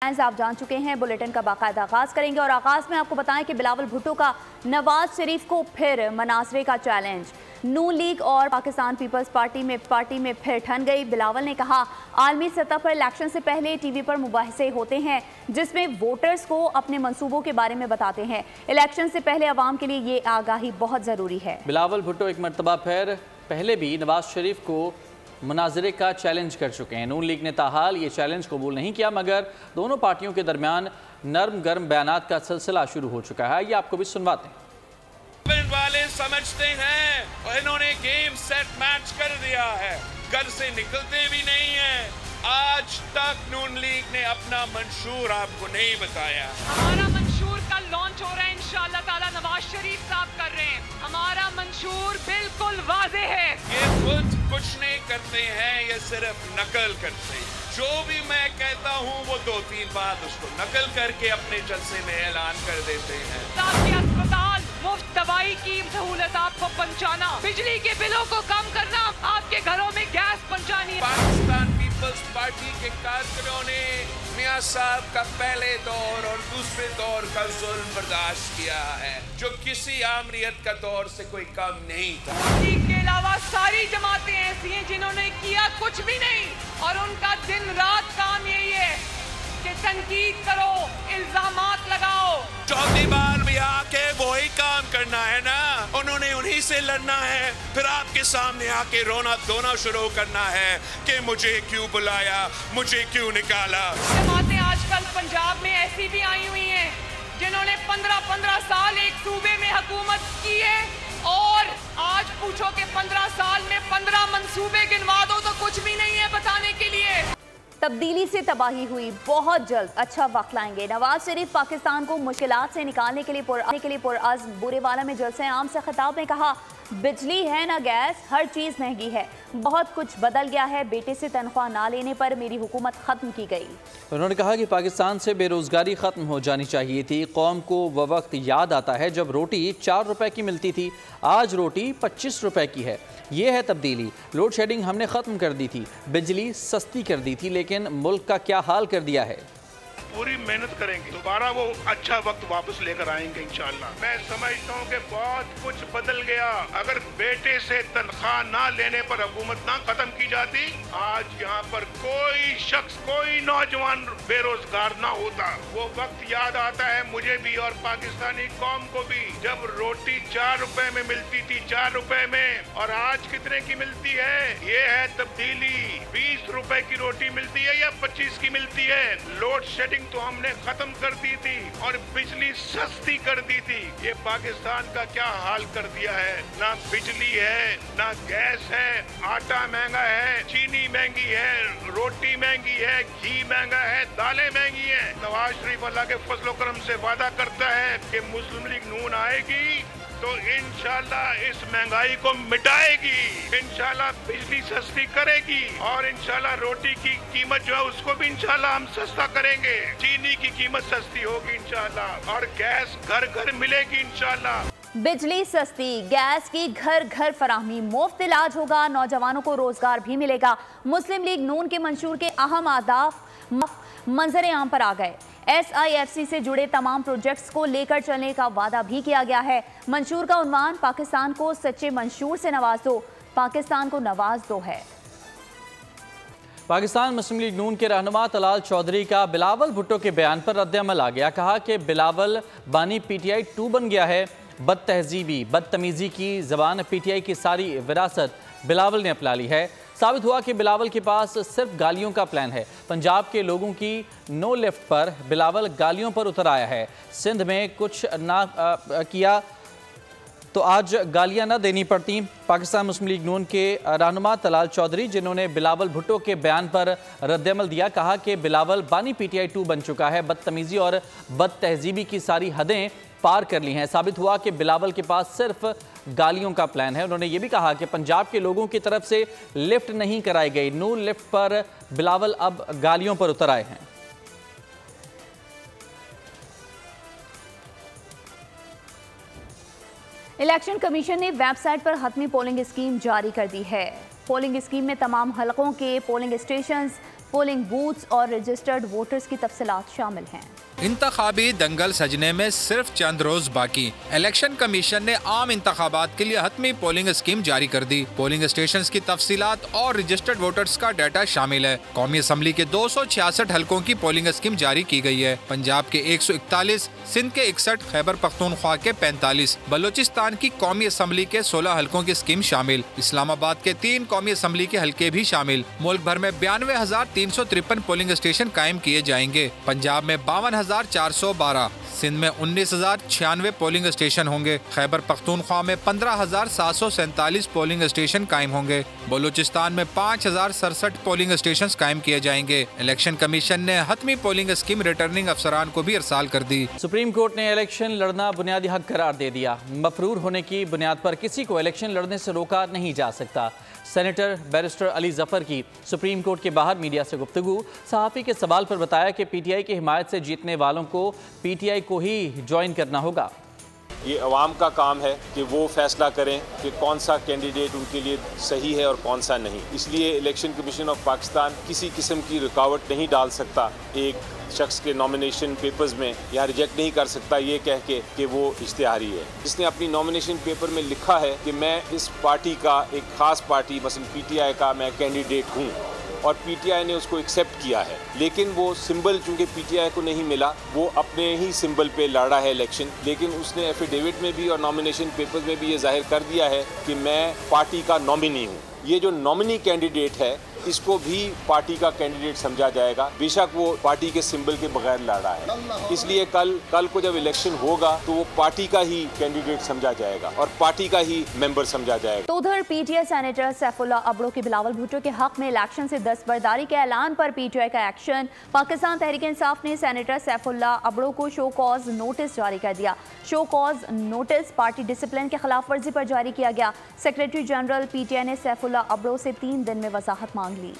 आप जान चुके हैं। बुलेटिन का बाकायदा आगाज करेंगे और आगाज में आपको बताएं कि बिलावल भुट्टो का नवाज शरीफ को फिर मनासरे का चैलेंज। नून लीग और पाकिस्तान पीपल्स पार्टी में फिर ठन गई। बिलावल ने कहा, आलमी सतह पर इलेक्शन से पहले टीवी पर मुबाहिसे होते हैं जिसमें वोटर्स को अपने मंसूबों के बारे में बताते हैं। इलेक्शन से पहले अवाम के लिए ये आगाही बहुत जरूरी है। बिलावल भुट्टो एक मरतबा फिर पहले भी नवाज शरीफ को मुनाजरे का चैलेंज कर चुके हैं। नून लीग ने ताहाल ये चैलेंज कबूल नहीं किया, मगर दोनों पार्टियों के दरमियान नरम गर्म बयानात का सिलसिला शुरू हो चुका है। ये आपको भी सुनवाते हैं। वाले समझते हैं और इन्होंने गेम सेट मैच कर दिया है, घर से निकलते भी नहीं है। आज तक नून लीग ने अपना मंशूर आपको नहीं बताया। हमारा मंशूर कल लॉन्च हो रहा है, इंशाअल्लाह ताला नवाज शरीफ साहब कर रहे हैं। हमारा मंशूर बिल्कुल वाज़े है। ये खुद कुछ नहीं करते हैं, ये सिर्फ नकल करते हैं। जो भी मैं कहता हूँ वो 2-3 बार उसको नकल करके अपने जलसे में ऐलान कर देते हैं। अस्पताल मुफ्त दवाई की सहूलत आपको पहुँचाना, बिजली के बिलों को कम करना, आपके घरों में गैस पहुँचानी। पाकिस्तान पीपल्स पार्टी के कारकुनों ने मियां साहब का पहले दौर और दूसरे दौर का जुल्म बर्दाश्त किया है, जो किसी आमरीत का दौर से कोई कम नहीं था। के अलावा सारी जमातें ऐसी हैं जिन्होंने किया कुछ भी नहीं और उनका दिन रात काम यही है कि तनकीद करो, इल्जामात लगाओ। चौथी बार भी आके वही काम करना है ना, उन्होंने उन्हीं से लड़ना है, फिर आपके सामने आके रोना धोना शुरू करना है कि मुझे क्यों बुलाया, मुझे क्यों निकाला। जमातें आजकल पंजाब में ऐसी भी आई हुई हैं जिन्होंने 15-15 साल एक सूबे में हुकूमत की है और आज पूछो कि 15 साल में 15 मंसूबे गिनवा दो तो कुछ भी नहीं है बताने के लिए। तब्दीली से तबाही हुई, बहुत जल्द अच्छा वक्त लाएंगे। नवाज शरीफ पाकिस्तान को मुश्किलात से निकालने के लिए पुरअज़्म बुरेवाला में जलसे आम से खिताब में कहा, बिजली है ना गैस, हर चीज़ महंगी है, बहुत कुछ बदल गया है। बेटे से तनख्वाह ना लेने पर मेरी हुकूमत ख़त्म की गई। उन्होंने कहा कि पाकिस्तान से बेरोज़गारी ख़त्म हो जानी चाहिए थी। कौम को वह वक्त याद आता है जब रोटी 4 रुपए की मिलती थी, आज रोटी 25 रुपए की है। ये है तब्दीली। लोड शेडिंग हमने ख़त्म कर दी थी, बिजली सस्ती कर दी थी, लेकिन मुल्क का क्या हाल कर दिया है। पूरी मेहनत करेंगे, दोबारा वो अच्छा वक्त वापस लेकर आएंगे इंशाल्लाह। मैं समझता हूँ कि बहुत कुछ बदल गया। अगर बेटे से तनख्वाह ना लेने पर हुकूमत ना खत्म की जाती, आज यहाँ पर कोई शख्स, कोई नौजवान बेरोजगार ना होता। वो वक्त याद आता है मुझे भी और पाकिस्तानी कौम को भी, जब रोटी 4 रुपए में मिलती थी, 4 रुपए में, और आज कितने की मिलती है। ये है तब्दीली। 20 रुपए की रोटी मिलती है या 25 की मिलती है। लोड शेडिंग तो हमने खत्म कर दी थी और बिजली सस्ती कर दी थी। ये पाकिस्तान का क्या हाल कर दिया है। ना बिजली है, ना गैस है, आटा महंगा है, चीनी महंगी है, रोटी महंगी है, घी महंगा है, दालें महंगी है। नवाज शरीफ अल्लाह के फजल करम से वादा करता है कि मुस्लिम लीग नून आएगी तो इंशाल्लाह इस महंगाई को मिटाएगी, इंशाल्लाह बिजली सस्ती करेगी और इंशाल्लाह रोटी की कीमत जो है उसको भी इंशाल्लाह हम सस्ता करेंगे। चीनी की कीमत सस्ती होगी इंशाल्लाह और गैस घर घर मिलेगी इंशाल्लाह। बिजली सस्ती, गैस की घर घर फराहमी, मुफ्त इलाज होगा, नौजवानों को रोजगार भी मिलेगा। मुस्लिम लीग नून के मंशूर के अहम अहदाफ मंजर आम पर आ गए। SIFC से जुड़े तमाम प्रोजेक्ट्स को लेकर चलने का वादा भी किया गया है। मंशूर का उन्वान पाकिस्तान को सच्चे मंशूर से नवाज दो, पाकिस्तान को नवाज दो है। पाकिस्तान मुस्लिम लीग नून के रहनुमा तलाल चौधरी का बिलावल भुट्टो के बयान पर रद्द-ए-अमल आ गया। कहा कि बिलावल बानी PTI 2 बन गया है। बद तहजीबी, बदतमीज़ी की ज़बान PTI की सारी विरासत बिलावल ने अपना ली है। साबित हुआ कि बिलावल के पास सिर्फ गालियों का प्लान है। पंजाब के लोगों की नो लिफ्ट पर बिलावल गालियों पर उतर आया है। सिंध में कुछ ना किया तो आज गालियां ना देनी पड़ती। पाकिस्तान मुस्लिम लीग नून के रहनुमा तलाल चौधरी, जिन्होंने बिलावल भुट्टो के बयान पर रद्द-ए-अमल दिया, कहा कि बिलावल बानी PTI 2 बन चुका है। बदतमीज़ी और बद तहजीबी की सारी हदें पार कर ली हैं। साबित हुआ कि बिलावल के पास सिर्फ गालियों का प्लान है। उन्होंने ये भी कहा कि पंजाब के लोगों की तरफ से लिफ्ट नहीं कराई गई। नून लिफ्ट पर बिलावल अब गालियों पर उतर आए हैं। इलेक्शन कमीशन ने वेबसाइट पर हतमी पोलिंग स्कीम जारी कर दी है। पोलिंग स्कीम में तमाम हलकों के पोलिंग स्टेशंस पोलिंग बूथ्स और रजिस्टर्ड वोटर्स की तफसीलात शामिल हैं। इंतखाबी दंगल सजने में सिर्फ चंद रोज बाकी। इलेक्शन कमीशन ने आम इंतखाबात के लिए हतमी पोलिंग स्कीम जारी कर दी। पोलिंग स्टेशन की तफसीलात और रजिस्टर्ड वोटर्स का डाटा शामिल है। कौमी असम्बली के 266 हलकों की पोलिंग स्कीम जारी की गई है। पंजाब के 141, सिंध के 61, खैबर पख्तूनख्वा के 45, बलोचिस्तान की कौमी असम्बली के 16 हलकों की स्कीम शामिल। इस्लामाबाद के 3 कौमी असम्बली के हलके भी शामिल। मुल्क भर में 92,353 पोलिंग स्टेशन कायम किए जाएंगे। पंजाब में 52,412, सिंध में 19,096 पोलिंग स्टेशन होंगे। खैबर पख्तूनख्वा में 15,747 पोलिंग स्टेशन कायम होंगे। बलूचिस्तान में 5,067 पोलिंग स्टेशन कायम किए जाएंगे। इलेक्शन कमीशन ने हतमी पोलिंग स्कीम रिटर्निंग अफसरान को भी इरसाल कर दी। सुप्रीम कोर्ट ने इलेक्शन लड़ना बुनियादी हक करार दे दिया। मफरूर होने की बुनियाद पर किसी को इलेक्शन लड़ने से रोका नहीं जा सकता। सेनेटर बैरिस्टर अली जफर की सुप्रीम कोर्ट के बाहर मीडिया से गुफ्तगू। सहाफ़ी के सवाल पर बताया कि पीटीआई की हिमायत से जीतने वालों को पीटीआई को ही ज्वाइन करना होगा। ये अवाम का काम है कि वो फैसला करें कि कौन सा कैंडिडेट उनके लिए सही है और कौन सा नहीं। इसलिए इलेक्शन कमीशन ऑफ पाकिस्तान किसी किस्म की रुकावट नहीं डाल सकता एक शख्स के नॉमिनेशन पेपर्स में, या रिजेक्ट नहीं कर सकता ये कह के कि वो इश्तिहारी है। जिसने अपनी नॉमिनेशन पेपर में लिखा है कि मैं इस पार्टी का, एक ख़ास पार्टी मसलन पीटीआई का मैं कैंडिडेट हूँ, और पीटीआई ने उसको एक्सेप्ट किया है, लेकिन वो सिंबल चूंकि पीटीआई को नहीं मिला, वो अपने ही सिंबल पे लड़ा है इलेक्शन। लेकिन उसने एफिडेविट में भी और नॉमिनेशन पेपर्स में भी ये जाहिर कर दिया है कि मैं पार्टी का नॉमिनी हूँ। ये जो नॉमिनी कैंडिडेट है इसको भी पार्टी का कैंडिडेट समझा जाएगा, बेशक वो पार्टी के सिंबल के बगैर लड़ा है। इसलिए कल को जब इलेक्शन होगा तो वो पार्टी का ही कैंडिडेट समझा जाएगा और पार्टी का ही मेंबर समझा जाएगा। तो उधर पीटीआई सेनेटर सैफुल्लाह अबड़ो के बिलावल भुट्टो के हक में इलेक्शन से दस्तबरदारी के ऐलान पर पीटीआई का एक्शन। पाकिस्तान तहरीक इंसाफ ने सेनेटर सैफुल्लाह अबड़ो को शो कॉज नोटिस जारी कर दिया। Show cause notice party discipline के खिलाफ वर्जी पर जारी किया गया। सेक्रेटरी जनरल पीटीआई ने सैफुल्लाह अबड़ो से 3 दिन में वजाहत मांग ली।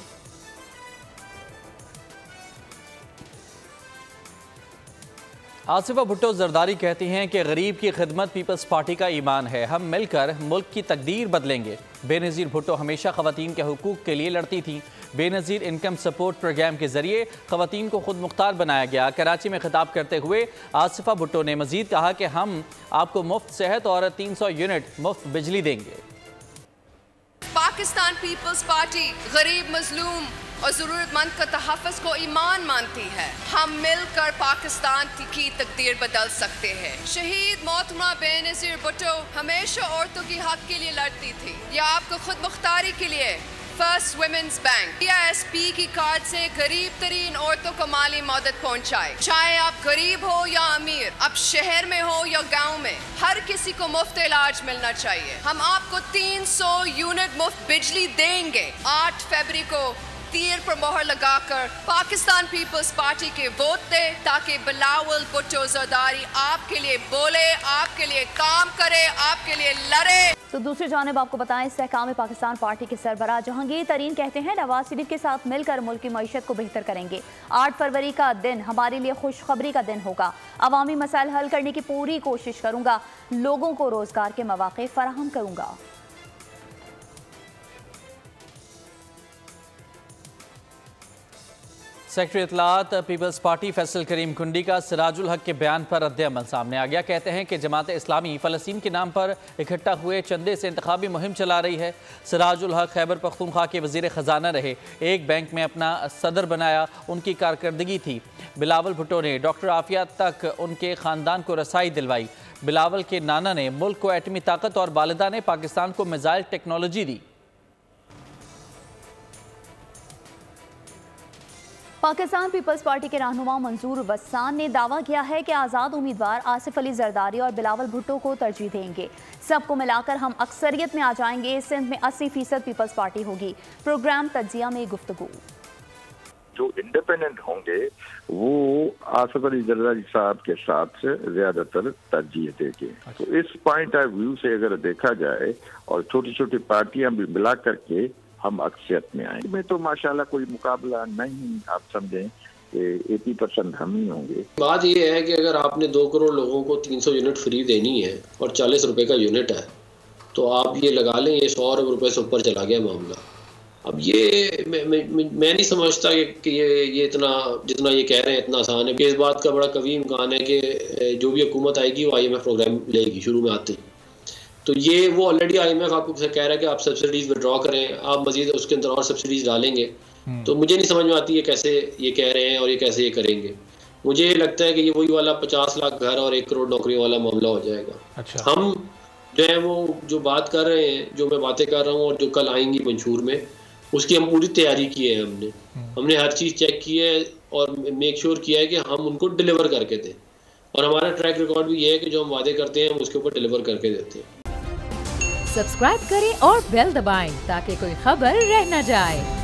आसिफा भुट्टो जरदारी कहती हैं कि गरीब की खिदमत पीपल्स पार्टी का ईमान है, हम मिलकर मुल्क की तकदीर बदलेंगे। बेनज़ीर भुट्टो हमेशा ख़वातीन के हुकूक़ के लिए लड़ती थीं। बेनज़ीर इनकम सपोर्ट प्रोग्राम के ज़रिए ख़वातीन को खुद मुख्तार बनाया गया। कराची में खिताब करते हुए आसिफा भुट्टो ने मज़ीद कहा कि हम आपको मुफ्त सेहत और 300 यूनिट मुफ्त बिजली देंगे। पाकिस्तान पीपल्स पार्टी गरीब, मजलूम और जरूरतमंद का तहफ़्फ़ुज़ को ईमान मानती है। हम मिलकर पाकिस्तान की तकदीर बदल सकते हैं। शहीद मोहतरमा बेनज़ीर भुट्टो हमेशा औरतों की हक के लिए लड़ती थी। या आपको खुद मुख्तारी के लिए फर्स्ट वुमेन्स बैंक PISP की कार्ड से गरीब तरीन औरतों को माली मदद पहुंचाए। चाहे आप गरीब हो या अमीर, आप शहर में हो या गांव में, हर किसी को मुफ्त इलाज मिलना चाहिए। हम आपको 300 यूनिट मुफ्त बिजली देंगे। 8 फरवरी को तीर पर मोहर लगाकर पाकिस्तान पीपल्स पार्टी के वोट दे, ताकि बिलावल भुट्टो जरदारी आपके लिए बोले, आपके लिए काम करे, आपके लिए लड़े। तो दूसरी जानिब आपको बताएं, इस्तेहकाम पाकिस्तान पार्टी के सरबराह जहांगीर तरीन कहते हैं नवाज शरीफ के साथ मिलकर मुल्क की मईशत को बेहतर करेंगे। 8 फरवरी का दिन हमारे लिए खुशखबरी का दिन होगा। अवामी मसाइल हल करने की पूरी कोशिश करूंगा, लोगों को रोजगार के मौके फराहम करूंगा। सेक्रेटरी इत्तलात पीपल्स पार्टी फैसल करीम कुंडी का सिराजुल हक के बयान पर रद्द-ए-अमल सामने आ गया। कहते हैं कि जमात इस्लामी फ़लस्तीन के नाम पर इकट्ठा हुए चंदे से इंतखाबी मुहिम चला रही है। सिराजुल हक खैबर पख्तूनख्वा के वज़ीर ख़जाना रहे, एक बैंक में अपना सदर बनाया, उनकी कारकर्दगी थी। बिलावल भुट्टो ने डॉक्टर आफिया तक उनके ख़ानदान को रसाई दिलवाई। बिलावल के नाना ने मुल्क को एटमी ताकत और वालिदा ने पाकिस्तान को मिसाइल टेक्नोलॉजी दी। पाकिस्तान पीपल्स पार्टी के रहनुमा मंजूर वस्सान ने दावा किया है कि आज़ाद उम्मीदवार आसिफ अली जरदारी और बिलावल भुट्टो को तरजीह देंगे। सबको मिलाकर हम अक्सरियत में आ जाएंगे। सिंध में 80% पीपल्स पार्टी होगी। प्रोग्राम तज्जिया में गुफ्तगू। जो इंडिपेंडेंट होंगे वो आसिफ अली जरदारी साहब के साथ ज्यादातर तरजीह देंगे। तो इस पॉइंट ऑफ व्यू से अगर देखा जाए और छोटी छोटी पार्टियां भी मिला करके हम अक्सरियत में आए में तो माशाल्लाह कोई मुकाबला नहीं। आप समझें कि 80% हम ही होंगे। बात ये है कि अगर आपने 2 करोड़ लोगों को 300 यूनिट फ्री देनी है और 40 रुपए का यूनिट है, तो आप ये लगा लें, ये 100 अरब रुपए से ऊपर चला गया मामला। अब ये मैं नहीं समझता कि ये इतना जितना ये कह रहे हैं इतना आसान है। कि इस बात का बड़ा कभी इम्कान है कि जो भी हुकूमत आएगी वो IMF प्रोग्राम लेगी शुरू में आते ही। तो ये वो ऑलरेडी IMF आपको कह रहा है कि आप सब्सिडीज विड्रॉ करें, आप मजीद उसके अंदर और सब्सिडीज डालेंगे। तो मुझे नहीं समझ में आती है कैसे ये कह रहे हैं और ये कैसे ये करेंगे। मुझे लगता है कि ये वही वाला 50 लाख घर और 1 करोड़ नौकरियों वाला मामला हो जाएगा। अच्छा। हम जो है वो जो बात कर रहे हैं, जो मैं बातें कर रहा हूँ और जो कल आएंगी मंशूर में, उसकी हम पूरी तैयारी की है। हमने हर चीज़ चेक की है और मेक श्योर किया है कि हम उनको डिलीवर करके दें। और हमारा ट्रैक रिकॉर्ड भी ये है कि जो हम वादे करते हैं हम उसके ऊपर डिलीवर करके देते हैं। सब्सक्राइब करें और बेल दबाएं ताकि कोई खबर रह न जाए।